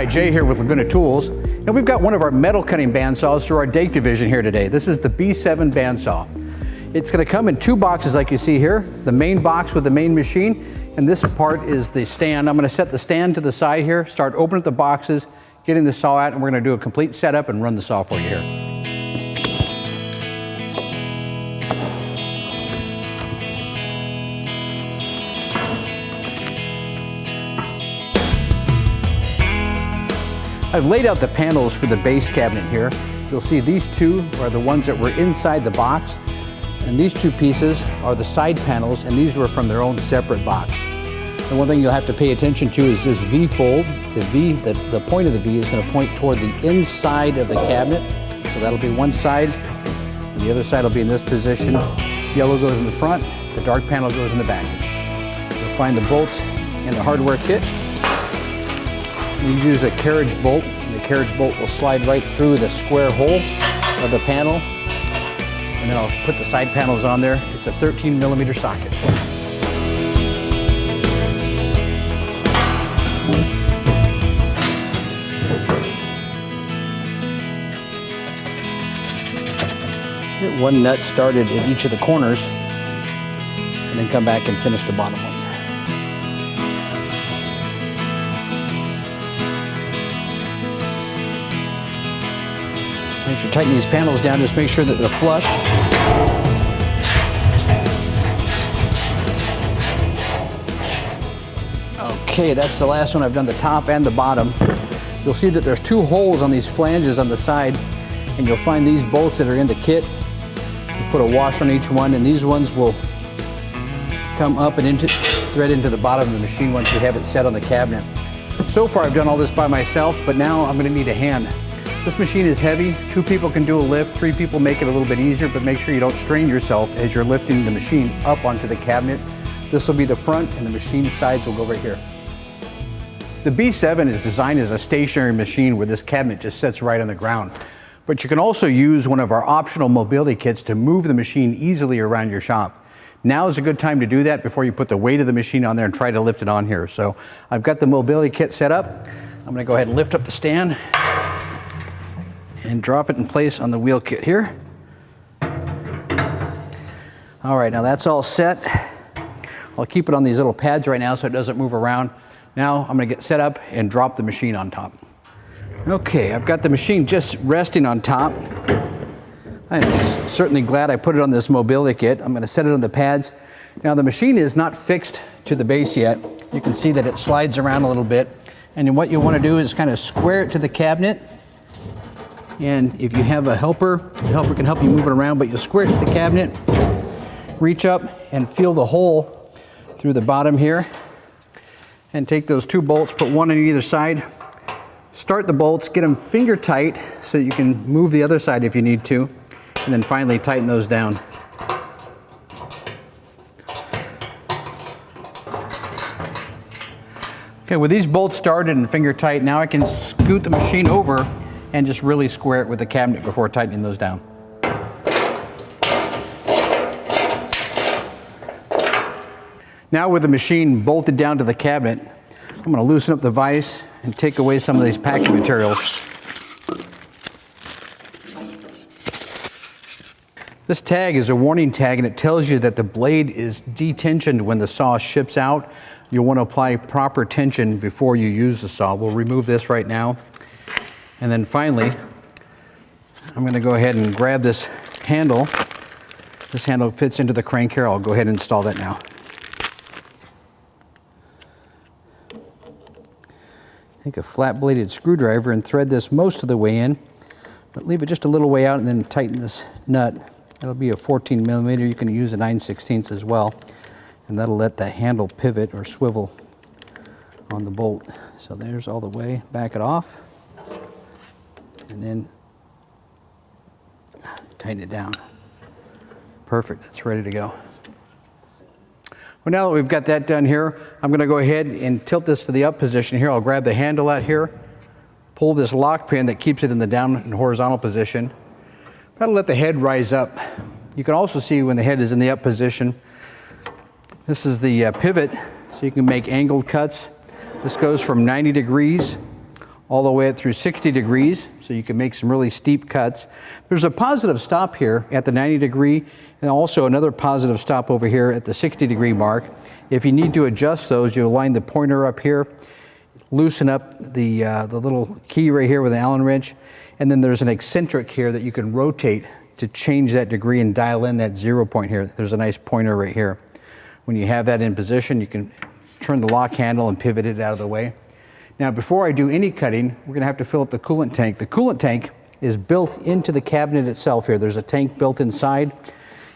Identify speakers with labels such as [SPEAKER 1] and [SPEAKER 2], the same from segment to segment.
[SPEAKER 1] Hi, Jay here with Laguna Tools, and we've got one of our metal cutting bandsaws through our Dake division here today. This is the B7 bandsaw. It's going to come in two boxes like you see here, the main box with the main machine, and this part is the stand. I'm going to set the stand to the side here, start opening up the boxes, getting the saw out, and we're going to do a complete setup and run the saw for you here. I've laid out the panels for the base cabinet here. You'll see these two are the ones that were inside the box, and these two pieces are the side panels, and these were from their own separate box. And one thing you'll have to pay attention to is this V fold. The V, the point of the V is going to point toward the inside of the cabinet. So that'll be one side, and the other side will be in this position. Yellow goes in the front, the dark panel goes in the back. You'll find the bolts in the hardware kit. You use a carriage bolt, and the carriage bolt will slide right through the square hole of the panel. And then I'll put the side panels on there. It's a 13mm socket. Get one nut started at each of the corners, and then come back and finish the bottom ones. As you tighten these panels down, just make sure that they're flush. Okay, that's the last one. I've done the top and the bottom. You'll see that there's two holes on these flanges on the side, and you'll find these bolts that are in the kit. You put a washer on each one, and these ones will come up and thread into the bottom of the machine once you have it set on the cabinet. So far I've done all this by myself, but now I'm going to need a hand. This machine is heavy. 2 people can do a lift, 3 people make it a little bit easier, but make sure you don't strain yourself as you're lifting the machine up onto the cabinet. This will be the front, and the machine sides will go right here. The B7 is designed as a stationary machine where this cabinet just sits right on the ground. But you can also use one of our optional mobility kits to move the machine easily around your shop. Now is a good time to do that before you put the weight of the machine on there and try to lift it on here. So I've got the mobility kit set up. I'm going to go ahead and lift up the stand and drop it in place on the wheel kit here. All right, now that's all set. I'll keep it on these little pads right now so it doesn't move around. Now I'm going to get set up and drop the machine on top. Okay, I've got the machine just resting on top. I'm certainly glad I put it on this mobility kit. I'm going to set it on the pads. Now the machine is not fixed to the base yet. You can see that it slides around a little bit. And then what you want to do is kind of square it to the cabinet. And if you have a helper, the helper can help you move it around, but you'll square it to the cabinet, reach up and feel the hole through the bottom here, and take those 2 bolts, put one on either side, start the bolts, get them finger tight so you can move the other side if you need to, and then finally tighten those down. Okay, with these bolts started and finger tight, now I can scoot the machine over and just really square it with the cabinet before tightening those down. Now with the machine bolted down to the cabinet, I'm going to loosen up the vise and take away some of these packing materials. This tag is a warning tag, and it tells you that the blade is detensioned when the saw ships out. You'll want to apply proper tension before you use the saw. We'll remove this right now. And then finally, I'm going to go ahead and grab this handle. This handle fits into the crank here. I'll go ahead and install that now. Take a flat-bladed screwdriver and thread this most of the way in, but leave it just a little way out and then tighten this nut. It'll be a 14mm. You can use a 9/16 as well, and that'll let the handle pivot or swivel on the bolt. So there's all the way. Back it off. And then tighten it down. Perfect, it's ready to go. Well, now that we've got that done here, I'm going to go ahead and tilt this to the up position here. I'll grab the handle out here, pull this lock pin that keeps it in the down and horizontal position. That'll let the head rise up. You can also see when the head is in the up position, this is the pivot, so you can make angled cuts. This goes from 90 degrees all the way up through 60 degrees, so you can make some really steep cuts. There's a positive stop here at the 90 degree, and also another positive stop over here at the 60 degree mark. If you need to adjust those, you'll line the pointer up here, loosen up the little key right here with an Allen wrench, and then there's an eccentric here that you can rotate to change that degree and dial in that 0 point here. There's a nice pointer right here. When you have that in position, you can turn the lock handle and pivot it out of the way. Now, before I do any cutting, we're gonna have to fill up the coolant tank. The coolant tank is built into the cabinet itself here. There's a tank built inside.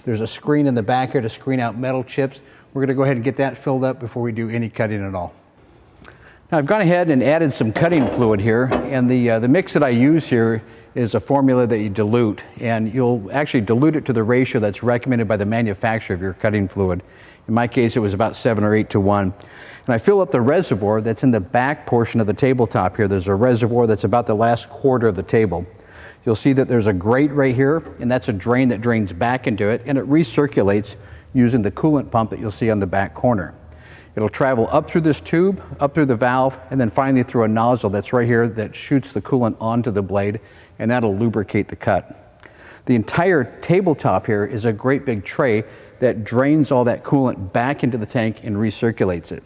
[SPEAKER 1] There's a screen in the back here to screen out metal chips. We're gonna go ahead and get that filled up before we do any cutting at all. Now, I've gone ahead and added some cutting fluid here, and the mix that I use here is a formula that you dilute, and you'll actually dilute it to the ratio that's recommended by the manufacturer of your cutting fluid. In my case, it was about 7 or 8 to 1. And I fill up the reservoir that's in the back portion of the tabletop here. There's a reservoir that's about the last quarter of the table. You'll see that there's a grate right here, and that's a drain that drains back into it, and it recirculates using the coolant pump that you'll see on the back corner. It'll travel up through this tube, up through the valve, and then finally through a nozzle that's right here that shoots the coolant onto the blade, and that'll lubricate the cut. The entire tabletop here is a great big tray that drains all that coolant back into the tank and recirculates it.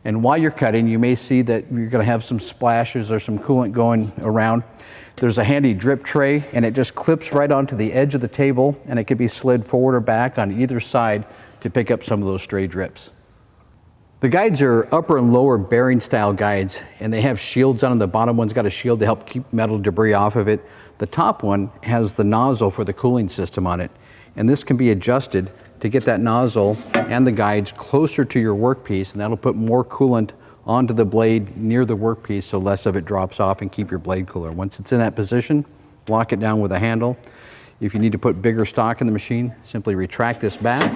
[SPEAKER 1] And while you're cutting, you may see that you're gonna have some splashes or some coolant going around. There's a handy drip tray, and it just clips right onto the edge of the table, and it can be slid forward or back on either side to pick up some of those stray drips. The guides are upper and lower bearing style guides, and they have shields on them. The bottom one's got a shield to help keep metal debris off of it. The top one has the nozzle for the cooling system on it, and this can be adjusted to get that nozzle and the guides closer to your workpiece, and that'll put more coolant onto the blade near the workpiece so less of it drops off and keep your blade cooler. Once it's in that position, lock it down with a handle. If you need to put bigger stock in the machine, simply retract this back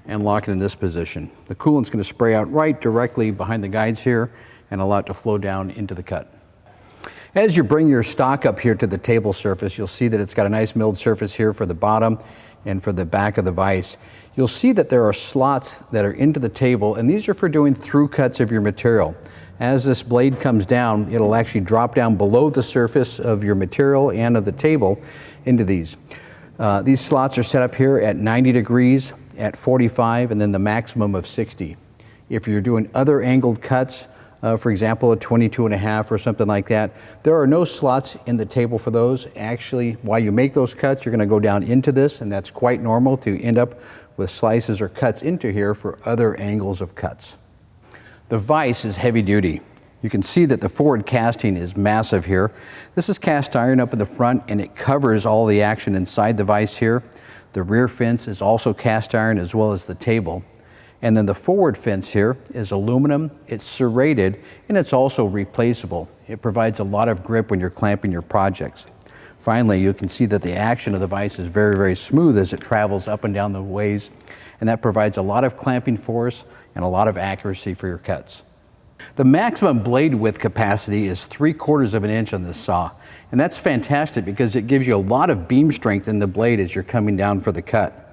[SPEAKER 1] and lock it in this position. The coolant's gonna spray out right directly behind the guides here and allow it to flow down into the cut. As you bring your stock up here to the table surface, you'll see that it's got a nice milled surface here for the bottom and for the back of the vise. You'll see that there are slots that are into the table, and these are for doing through cuts of your material. As this blade comes down, it'll actually drop down below the surface of your material and of the table into these. These slots are set up here at 90 degrees, at 45, and then the maximum of 60. If you're doing other angled cuts, for example, a 22.5 or something like that, there are no slots in the table for those. Actually, while you make those cuts, you're gonna go down into this, and that's quite normal to end up with slices or cuts into here for other angles of cuts. The vise is heavy duty. You can see that the forward casting is massive here. This is cast iron up in the front, and it covers all the action inside the vise here. The rear fence is also cast iron, as well as the table. And then the forward fence here is aluminum, it's serrated, and it's also replaceable. It provides a lot of grip when you're clamping your projects. Finally, you can see that the action of the vise is very, very smooth as it travels up and down the ways, and that provides a lot of clamping force and a lot of accuracy for your cuts. The maximum blade width capacity is 3/4 of an inch on this saw, and that's fantastic because it gives you a lot of beam strength in the blade as you're coming down for the cut.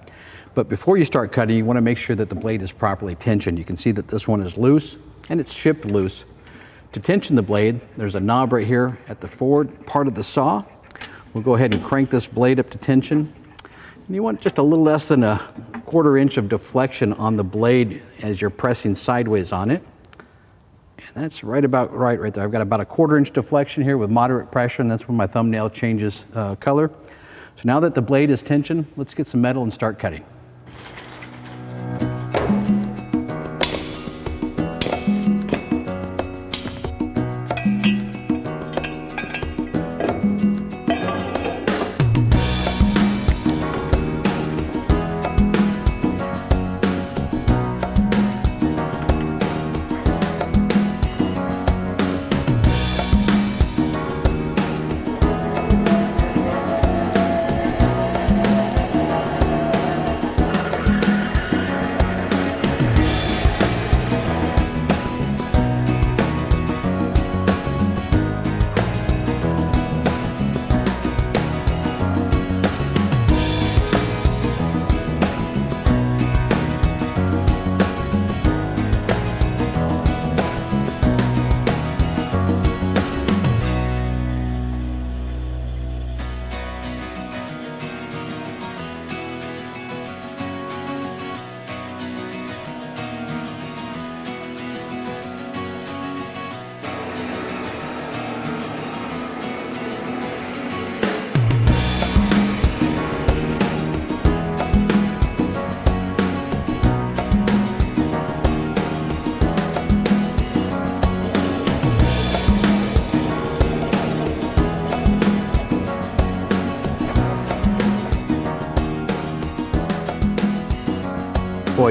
[SPEAKER 1] But before you start cutting, you want to make sure that the blade is properly tensioned. You can see that this one is loose, and it's shipped loose. To tension the blade, there's a knob right here at the forward part of the saw. We'll go ahead and crank this blade up to tension. And you want just a little less than a 1/4 inch of deflection on the blade as you're pressing sideways on it. And that's right there. I've got about a 1/4 inch deflection here with moderate pressure, and that's when my thumbnail changes color. So now that the blade is tensioned, let's get some metal and start cutting.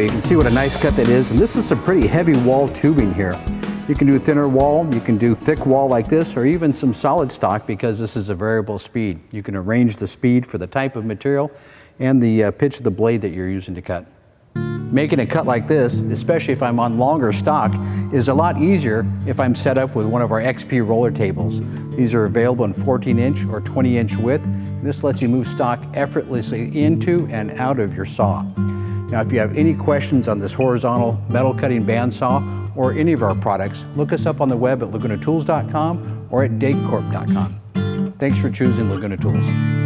[SPEAKER 1] you can see what a nice cut that is. And this is some pretty heavy wall tubing here. You can do thinner wall, you can do thick wall like this, or even some solid stock because this is a variable speed. You can arrange the speed for the type of material and the pitch of the blade that you're using to cut. Making a cut like this, especially if I'm on longer stock, is a lot easier if I'm set up with one of our XP roller tables. These are available in 14-inch or 20-inch width. This lets you move stock effortlessly into and out of your saw. Now, if you have any questions on this horizontal metal cutting bandsaw or any of our products, look us up on the web at lagunatools.com or at dakecorp.com. Thanks for choosing Laguna Tools.